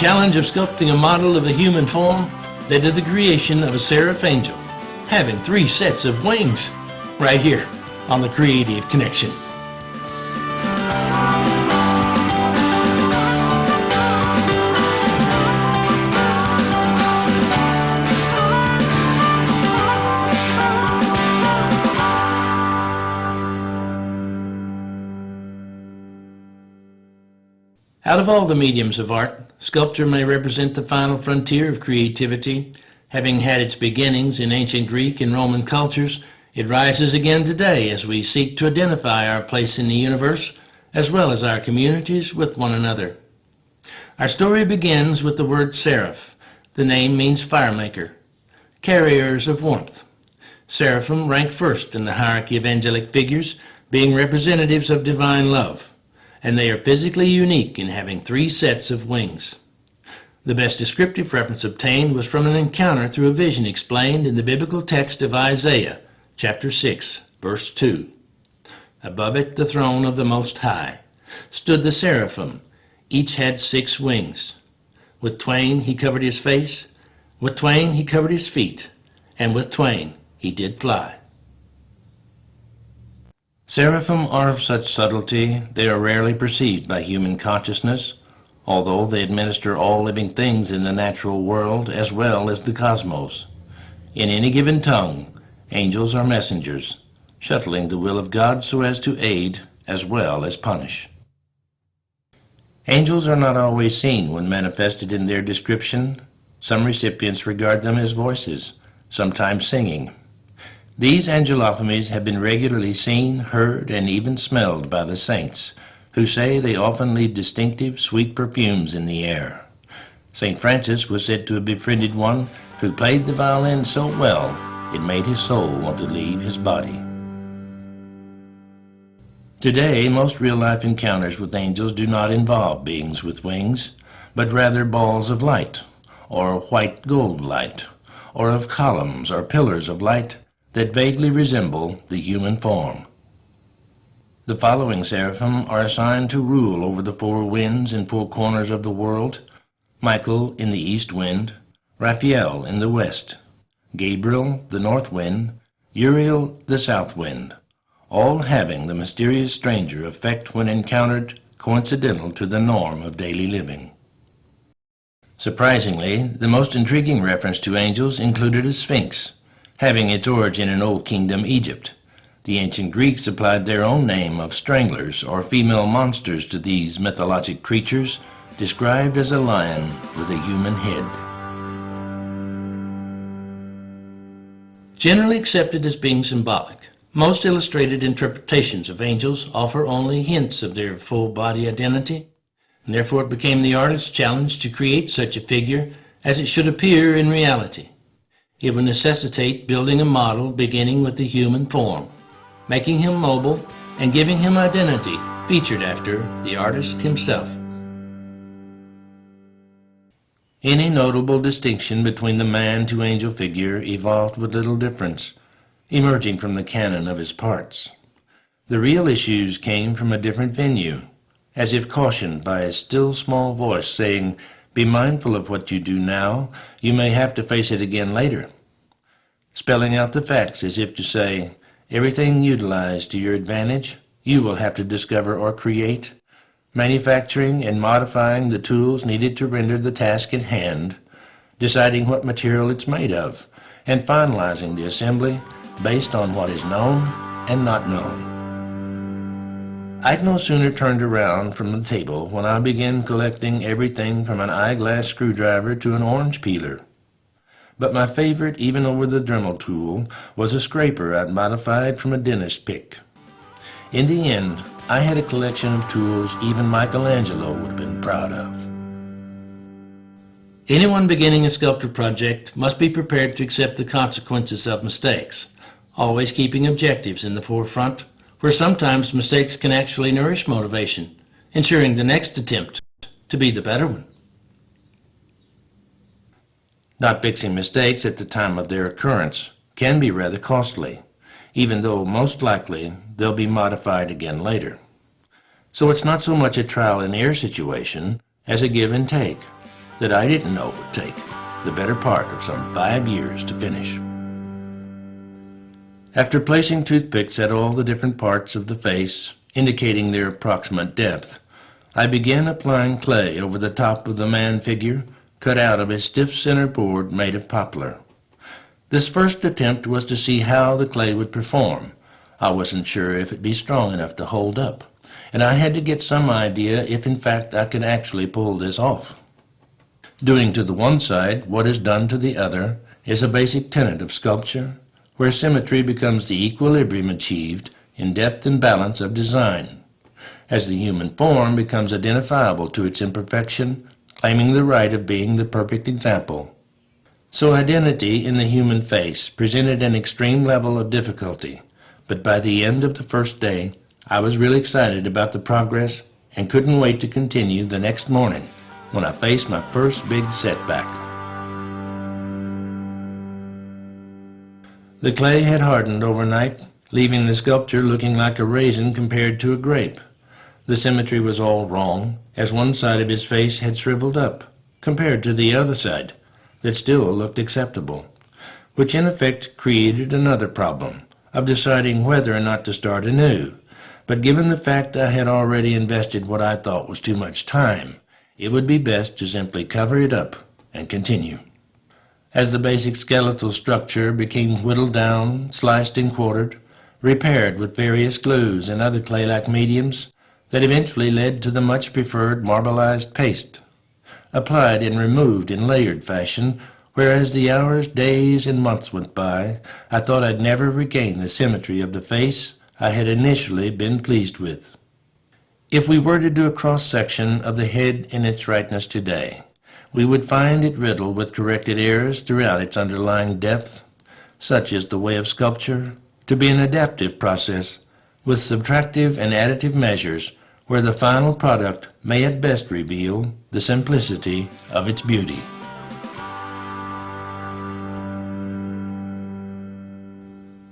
challenge of sculpting a model of a human form led to the creation of a seraph angel, having 3 sets of wings, right here on the Creative Connection. Out of all the mediums of art, sculpture may represent the final frontier of creativity. Having had its beginnings in ancient Greek and Roman cultures, it rises again today as we seek to identify our place in the universe, as well as our communities with one another. Our story begins with the word seraph. The name means firemaker, carriers of warmth. Seraphim rank first in the hierarchy of angelic figures, being representatives of divine love, and they are physically unique in having 3 sets of wings. The best descriptive reference obtained was from an encounter through a vision explained in the biblical text of Isaiah, chapter 6, verse 2. Above it, the throne of the Most High, stood the seraphim. Each had 6 wings. With twain he covered his face, with twain he covered his feet, and with twain he did fly. Seraphim are of such subtlety they are rarely perceived by human consciousness, although they administer all living things in the natural world as well as the cosmos. In any given tongue, angels are messengers, shuttling the will of God so as to aid as well as punish. Angels are not always seen when manifested in their description. Some recipients regard them as voices, sometimes singing. These angelophamies have been regularly seen, heard, and even smelled by the saints, who say they often leave distinctive, sweet perfumes in the air. St. Francis was said to have befriended one who played the violin so well it made his soul want to leave his body. Today, most real-life encounters with angels do not involve beings with wings, but rather balls of light, or white gold light, or of columns or pillars of light that vaguely resemble the human form. The following seraphim are assigned to rule over the 4 winds and 4 corners of the world: Michael in the east wind, Raphael in the west, Gabriel the north wind, Uriel the south wind, all having the mysterious stranger effect when encountered, coincidental to the norm of daily living. Surprisingly, the most intriguing reference to angels included a sphinx, having its origin in Old Kingdom Egypt. The ancient Greeks applied their own name of stranglers or female monsters to these mythologic creatures, described as a lion with a human head. Generally accepted as being symbolic, most illustrated interpretations of angels offer only hints of their full body identity, and therefore it became the artist's challenge to create such a figure as it should appear in reality. It would necessitate building a model beginning with the human form, making him mobile, and giving him identity featured after the artist himself. Any notable distinction between the man-to-angel figure evolved with little difference, emerging from the canon of his parts. The real issues came from a different venue, as if cautioned by a still small voice saying, "Be mindful of what you do now, you may have to face it again later." Spelling out the facts as if to say, everything utilized to your advantage, you will have to discover or create, manufacturing and modifying the tools needed to render the task at hand, deciding what material it's made of, and finalizing the assembly based on what is known and not known. I'd no sooner turned around from the table when I began collecting everything from an eyeglass screwdriver to an orange peeler. But my favorite, even over the Dremel tool, was a scraper I'd modified from a dentist's pick. In the end, I had a collection of tools even Michelangelo would have been proud of. Anyone beginning a sculpture project must be prepared to accept the consequences of mistakes, always keeping objectives in the forefront, where sometimes mistakes can actually nourish motivation, ensuring the next attempt to be the better one. Not fixing mistakes at the time of their occurrence can be rather costly, even though most likely they'll be modified again later. So it's not so much a trial and error situation as a give and take. that I didn't know would take the better part of some 5 years to finish. After placing toothpicks at all the different parts of the face, indicating their approximate depth, I began applying clay over the top of the man figure cut out of a stiff center board made of poplar. This first attempt was to see how the clay would perform. I wasn't sure if it'd be strong enough to hold up, and I had to get some idea if in fact I could actually pull this off. Doing to the one side what is done to the other is a basic tenet of sculpture, where symmetry becomes the equilibrium achieved in depth and balance of design, as the human form becomes identifiable to its imperfection, claiming the right of being the perfect example. So identity in the human face presented an extreme level of difficulty, but by the end of the first day, I was really excited about the progress and couldn't wait to continue the next morning when I faced my first big setback. The clay had hardened overnight, leaving the sculpture looking like a raisin compared to a grape. The symmetry was all wrong, as one side of his face had shriveled up, compared to the other side, that still looked acceptable, which in effect created another problem of deciding whether or not to start anew. But given the fact I had already invested what I thought was too much time, it would be best to simply cover it up and continue. As the basic skeletal structure became whittled down, sliced and quartered, repaired with various glues and other clay-like mediums, that eventually led to the much preferred marbleized paste, applied and removed in layered fashion, whereas the hours, days, and months went by, I thought I'd never regain the symmetry of the face I had initially been pleased with. If we were to do a cross-section of the head in its rightness today, we would find it riddled with corrected errors throughout its underlying depth. Such is the way of sculpture, to be an adaptive process, with subtractive and additive measures where the final product may at best reveal the simplicity of its beauty.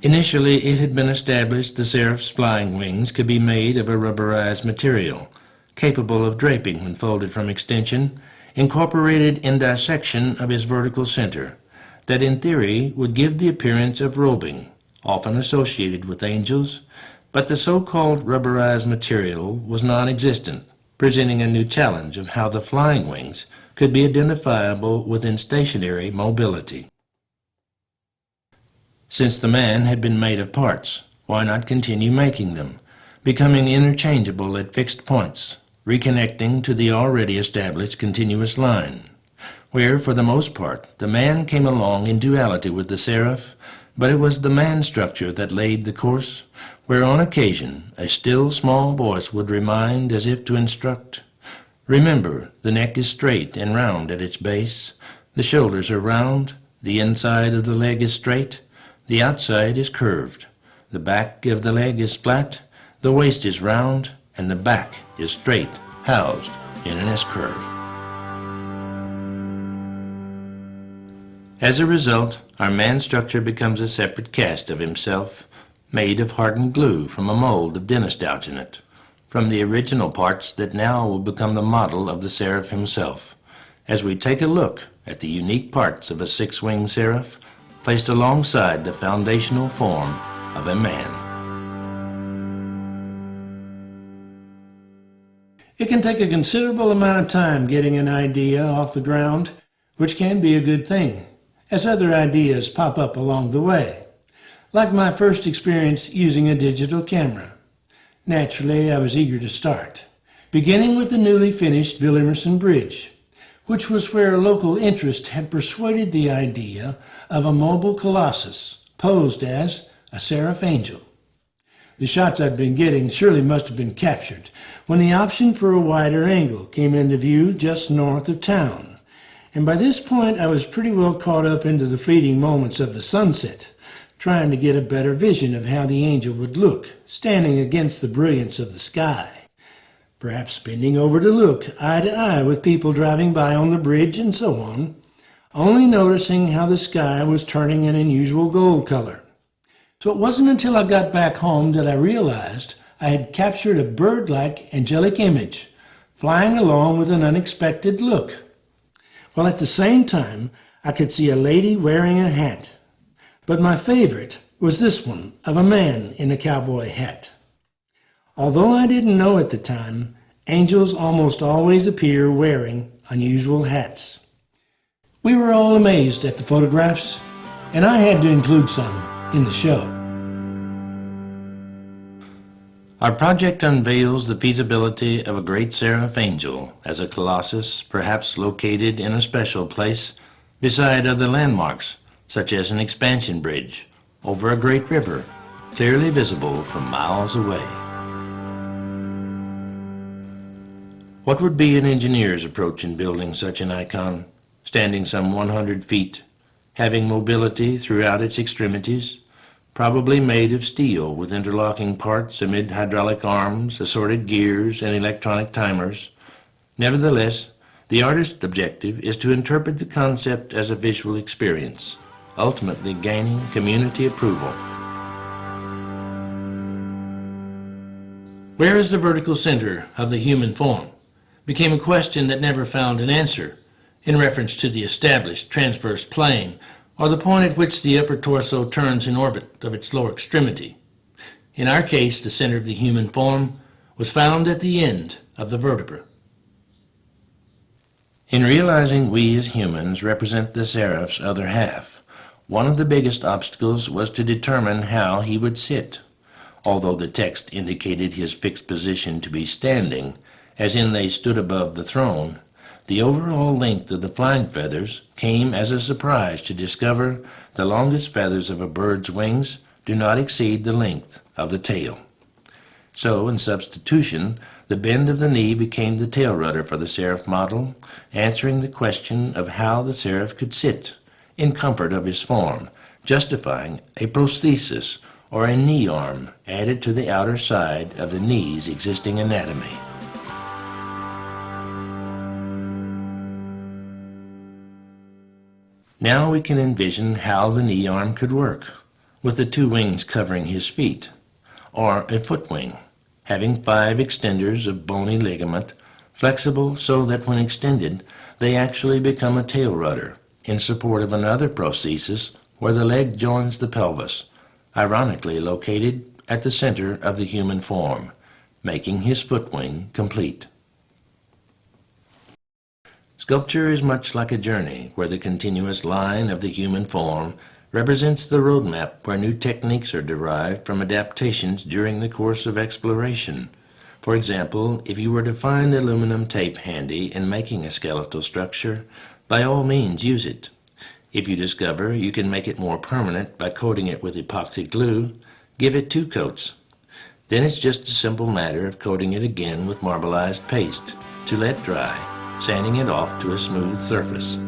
Initially, it had been established the seraph's flying wings could be made of a rubberized material, capable of draping when folded from extension, incorporated in dissection of his vertical center, that in theory would give the appearance of robing, often associated with angels, but the so-called rubberized material was non-existent, presenting a new challenge of how the flying wings could be identifiable within stationary mobility. Since the man had been made of parts, why not continue making them, becoming interchangeable at fixed points, reconnecting to the already established continuous line, where, for the most part, the man came along in duality with the seraph, but it was the man structure that laid the course, where on occasion a still small voice would remind as if to instruct, "Remember, the neck is straight and round at its base, the shoulders are round, the inside of the leg is straight, the outside is curved, the back of the leg is flat, the waist is round, and the back is straight, housed in an S-curve." As a result, our man structure becomes a separate cast of himself, made of hardened glue from a mold of dentist alginate, from the original parts that now will become the model of the seraph himself, as we take a look at the unique parts of a six-winged seraph placed alongside the foundational form of a man. It can take a considerable amount of time getting an idea off the ground, which can be a good thing, as other ideas pop up along the way, like my first experience using a digital camera. Naturally, I was eager to start, beginning with the newly finished Bill Emerson Bridge, which was where local interest had persuaded the idea of a mobile colossus posed as a seraph angel. The shots I'd been getting surely must have been captured when the option for a wider angle came into view just north of town. And by this point, I was pretty well caught up into the fleeting moments of the sunset, trying to get a better vision of how the angel would look, standing against the brilliance of the sky. Perhaps bending over to look eye to eye with people driving by on the bridge and so on, only noticing how the sky was turning an unusual gold color. So it wasn't until I got back home that I realized I had captured a bird-like angelic image, flying along with an unexpected look. while at the same time I could see a lady wearing a hat. But my favorite was this one of a man in a cowboy hat. Although I didn't know at the time, angels almost always appear wearing unusual hats. We were all amazed at the photographs, and I had to include some in the show. Our project unveils the feasibility of a great seraph angel as a colossus, perhaps located in a special place beside other landmarks, such as an expansion bridge over a great river, clearly visible from miles away. What would be an engineer's approach in building such an icon, standing some 100 feet, having mobility throughout its extremities, probably made of steel with interlocking parts amid hydraulic arms, assorted gears, and electronic timers? Nevertheless, the artist's objective is to interpret the concept as a visual experience, ultimately gaining community approval. Where is the vertical center of the human form? Became a question that never found an answer in reference to the established transverse plane or the point at which the upper torso turns in orbit of its lower extremity. In our case, the center of the human form was found at the end of the vertebra. In realizing we as humans represent the seraph's other half, one of the biggest obstacles was to determine how he would sit. Although the text indicated his fixed position to be standing, as in they stood above the throne, the overall length of the flying feathers came as a surprise to discover the longest feathers of a bird's wings do not exceed the length of the tail. So, in substitution, the bend of the knee became the tail rudder for the seraph model, answering the question of how the seraph could sit in comfort of his form, justifying a prosthesis or a knee arm added to the outer side of the knee's existing anatomy. Now we can envision how the knee arm could work, with the two wings covering his feet, or a foot wing, having 5 extenders of bony ligament, flexible so that when extended, they actually become a tail rudder in support of another prosthesis where the leg joins the pelvis, ironically located at the center of the human form, making his foot wing complete. Sculpture is much like a journey where the continuous line of the human form represents the roadmap where new techniques are derived from adaptations during the course of exploration. For example, if you were to find aluminum tape handy in making a skeletal structure, by all means use it. If you discover you can make it more permanent by coating it with epoxy glue, give it 2 coats. Then it's just a simple matter of coating it again with marbleized paste to let dry, sanding it off to a smooth surface.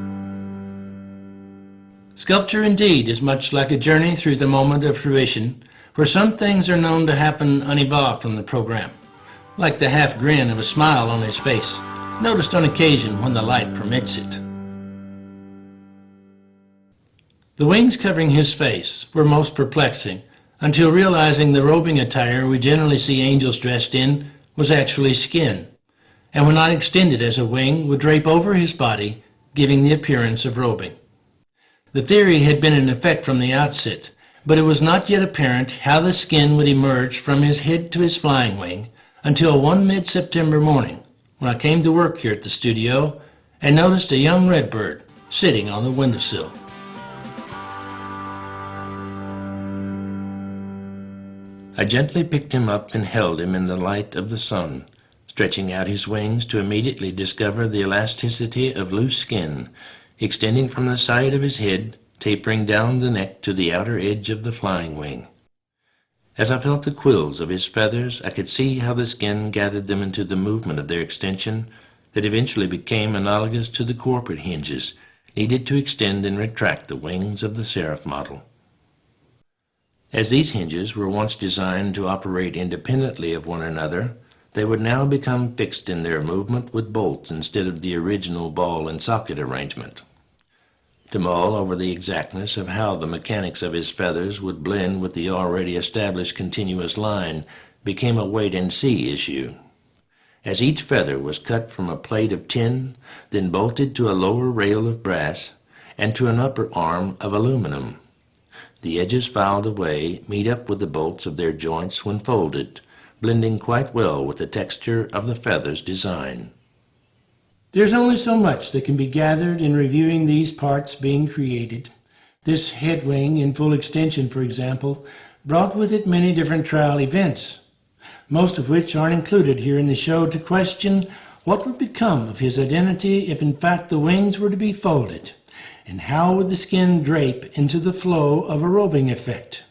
Sculpture indeed is much like a journey through the moment of fruition, where some things are known to happen unevolved from the program, like the half grin of a smile on his face, noticed on occasion when the light permits it. The wings covering his face were most perplexing, until realizing the robing attire we generally see angels dressed in was actually skin, and when not extended as a wing would drape over his body, giving the appearance of robing. The theory had been in effect from the outset, but it was not yet apparent how the skin would emerge from his head to his flying wing until one mid-September morning, when I came to work here at the studio and noticed a young redbird sitting on the windowsill. I gently picked him up and held him in the light of the sun, stretching out his wings to immediately discover the elasticity of loose skin, extending from the side of his head, tapering down the neck to the outer edge of the flying wing. As I felt the quills of his feathers, I could see how the skin gathered them into the movement of their extension that eventually became analogous to the corporate hinges needed to extend and retract the wings of the seraph model. As these hinges were once designed to operate independently of one another, they would now become fixed in their movement with bolts instead of the original ball and socket arrangement. To mull over the exactness of how the mechanics of his feathers would blend with the already established continuous line became a wait-and-see issue. as each feather was cut from a plate of tin, then bolted to a lower rail of brass, and to an upper arm of aluminum. The edges filed away meet up with the bolts of their joints when folded, blending quite well with the texture of the feather's design. There's only so much that can be gathered in reviewing these parts being created. This head wing in full extension, for example, brought with it many different trial events, most of which aren't included here in the show, to question what would become of his identity if in fact the wings were to be folded, and how would the skin drape into the flow of a robing effect.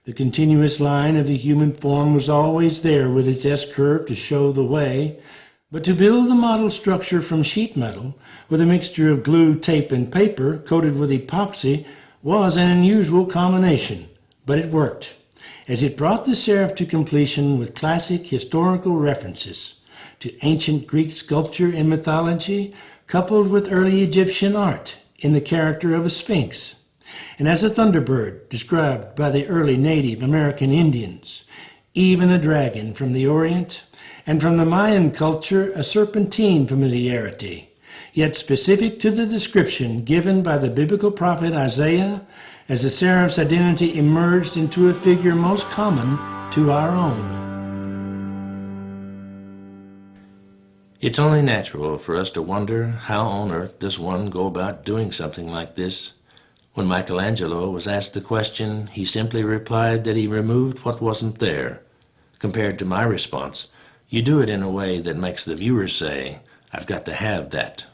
The continuous line of the human form was always there with its S-curve to show the way, but to build the model structure from sheet metal with a mixture of glue, tape, and paper coated with epoxy was an unusual combination, but it worked, as it brought the seraph to completion with classic historical references to ancient Greek sculpture and mythology, coupled with early Egyptian art in the character of a sphinx, and as a thunderbird described by the early Native American Indians, even a dragon from the Orient, and from the Mayan culture a serpentine familiarity, yet specific to the description given by the biblical prophet Isaiah, as the seraph's identity emerged into a figure most common to our own. It's only natural for us to wonder how on earth does one go about doing something like this. When Michelangelo was asked the question, he simply replied that he removed what wasn't there. Compared to my response, you do it in a way that makes the viewer say, "I've got to have that."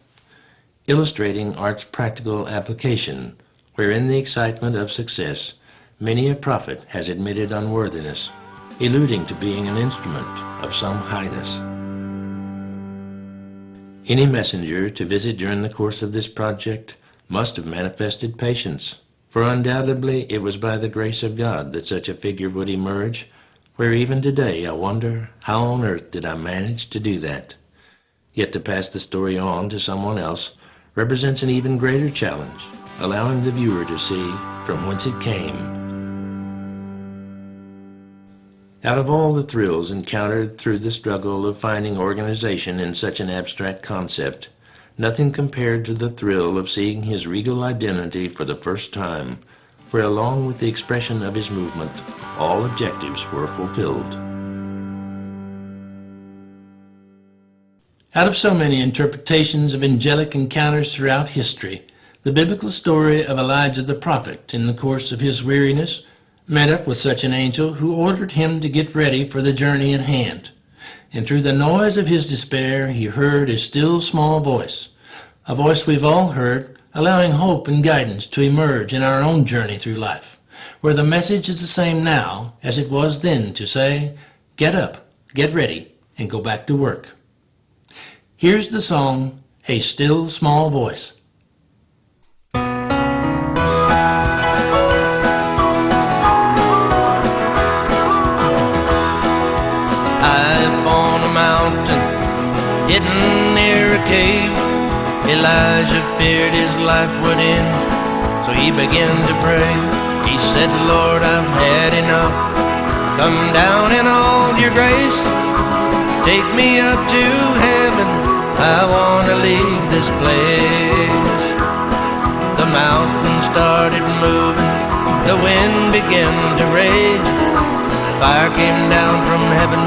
Illustrating art's practical application, where in the excitement of success, many a prophet has admitted unworthiness, alluding to being an instrument of some highness. Any messenger to visit during the course of this project must have manifested patience, for undoubtedly it was by the grace of God that such a figure would emerge, where even today I wonder how on earth did I manage to do that. Yet to pass the story on to someone else represents an even greater challenge, allowing the viewer to see from whence it came. Out of all the thrills encountered through the struggle of finding organization in such an abstract concept, nothing compared to the thrill of seeing his regal identity for the first time, where along with the expression of his movement, all objectives were fulfilled. Out of so many interpretations of angelic encounters throughout history, the biblical story of Elijah the prophet, in the course of his weariness, met up with such an angel who ordered him to get ready for the journey at hand. And through the noise of his despair, he heard a still small voice, a voice we've all heard, allowing hope and guidance to emerge in our own journey through life, where the message is the same now as it was then to say, get up, get ready, and go back to work. Here's the song, A Still Small Voice. Hidden near a cave, Elijah feared his life would end, so he began to pray. He said, Lord, I've had enough. Come down in all your grace. Take me up to heaven. I want to leave this place. The mountain started moving. The wind began to rage. Fire came down from heaven.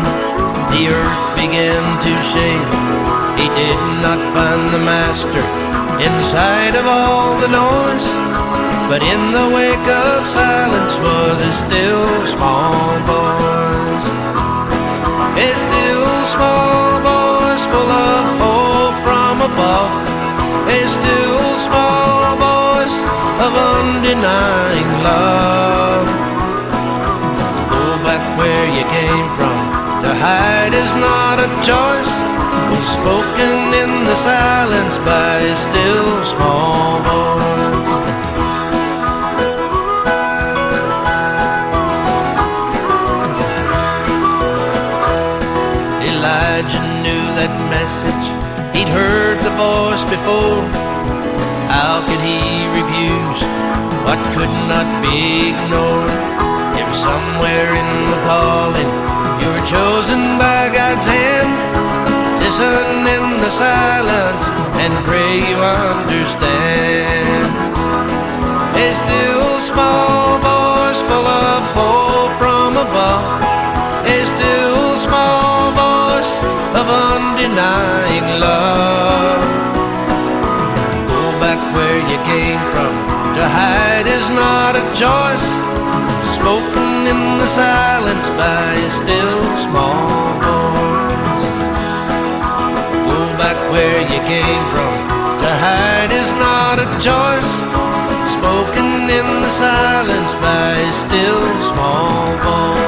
The earth began to shake. He did not find the master inside of all the noise, but in the wake of silence was a still small voice. A still small voice full of hope from above. A still small voice of undenying love. Go back where you came from. To hide is not a choice, was spoken in the silence by a still small voice. Elijah knew that message, he'd heard the voice before. How could he refuse what could not be ignored? If somewhere in the calling you were chosen by God's hand, Listen in the silence and pray you understand. A still small voice full of hope from above. A still small voice of undenying love. Go back where you came from. To hide is not a choice, spoken in the silence by a still small voice. Go back where you came from. To hide is not a choice, spoken in the silence by a still small voice.